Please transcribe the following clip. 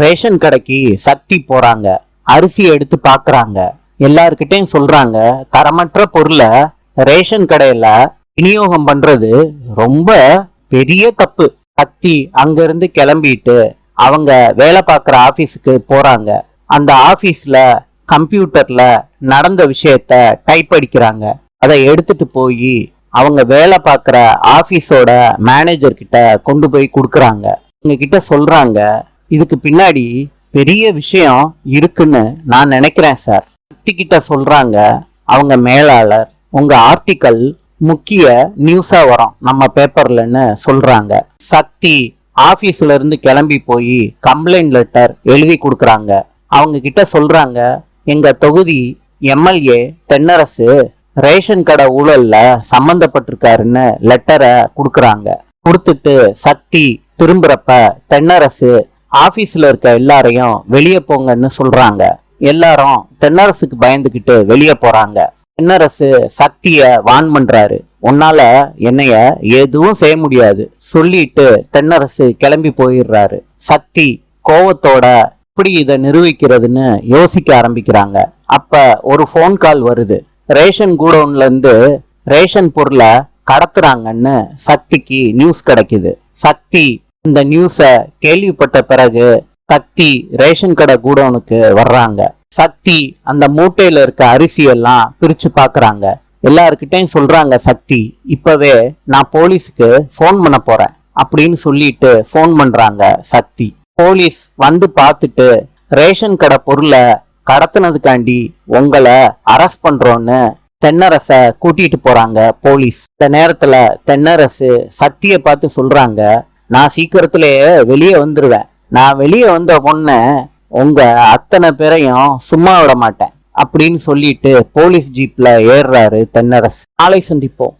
Ration கடைக்கு சக்தி போறாங்க. அரிசி எடுத்து பாக்குறாங்க. எல்லார்கிட்டையும் சொல்றாங்க, தரமற்ற பொருளை ரேஷன் கடையில விநியோகம் பண்றது ரொம்ப பெரிய தப்பு. சக்தி அங்கிருந்து கிளம்பிட்டு அவங்க வேலை பார்க்குற ஆபீஸுக்கு போறாங்க. அந்த ஆபீஸ்ல கம்ப்யூட்டர்ல நடந்த விஷயத்த டைப் அடிக்கிறாங்க. அதை எடுத்துட்டு போய் அவங்க வேலை பார்க்குற ஆபீஸோட மேனேஜர் கிட்ட கொண்டு போய் கொடுக்கறாங்க. அவங்க கிட்ட சொல்றாங்க, இதுக்கு பின்னாடி பெரிய விஷயம் இருக்குன்னு நான் நினைக்கிறேன் சார். சக்தி கிட்ட சொல்றாங்க அவங்க மேலாளர், உங்க ஆர்டிக்கல் முக்கிய நியூஸா வரும் நம்ம பேப்பர்லன்னு சொல்றாங்க. சக்தி ஆபீஸ்ல இருந்து கிளம்பி போய் கம்ப்ளைண்ட் லெட்டர் எழுதி கொடுக்கறாங்க. அவங்க கிட்ட சொல்றாங்க, எங்க தொகுதி எம்எல்ஏ தென்னரசு ரேஷன் கடை ஊழல்ல சம்பந்தப்பட்டிருக்காருன்னு லெட்டரை கொடுக்கறாங்க. கொடுத்துட்டு சக்தி திரும்புறப்ப தென்னரசு ஆபீஸ்ல இருக்க எல்லாரையும் வெளியே போங்கன்னு சொல்றாங்க. எல்லாரும் தென்னரசுக்கு பயந்துகிட்டு வெளியே போறாங்க. தென்னரசு சக்திய வான் பண்றாரு, உன்னால என்னைய எதுவும் செய்ய முடியாது சொல்லிட்டு தென்னரசு கிளம்பி போயிடுறாரு. சக்தி கோவத்தோட எப்படி இதை நிரூபிக்கிறதுன்னு யோசிக்க ஆரம்பிக்கிறாங்க. அப்ப ஒரு போன் கால் வருது. ரேஷன் கூடவுன்ல இருந்து ரேஷன் பொருளை கடத்துறாங்கன்னு சக்திக்கு நியூஸ் கிடைக்குது. சக்தி இந்த நியூஸ கேள்விப்பட்ட பிறகு சக்தி ரேஷன் கடை கூடவுனுக்கு வர்றாங்க. சக்தி அந்த மூட்டையில இருக்க அரிசி எல்லாம் பிரிச்சு பாக்குறாங்க. எல்லார்கிட்டையும் சொல்றாங்க, சக்தி இப்பவே நான் போலீஸுக்கு போன் பண்ண போறேன் அப்படின்னு சொல்லிட்டு போன் பண்றாங்க. சக்தி போலீஸ் வந்து பார்த்துட்டு ரேஷன் கடை பொருளை கடத்தினதுக்காண்டி உங்களை அரெஸ்ட் பண்றோன்னு தென்னரச கூட்டிட்டு போறாங்க போலீஸ். இந்த நேரத்துல தென்னரசு சக்திய பார்த்து சொல்றாங்க, நான் சீக்கிரத்திலேயே வெளியே வந்துருவேன். நான் வெளியே வந்த பொண்ண உங்க அத்தனை பேரையும் சும்மா விட மாட்டேன் அப்படின்னு சொல்லிட்டு போலீஸ் ஜீப்ல ஏறுறாரு தென்னரசு. நாளை சந்திப்போம்.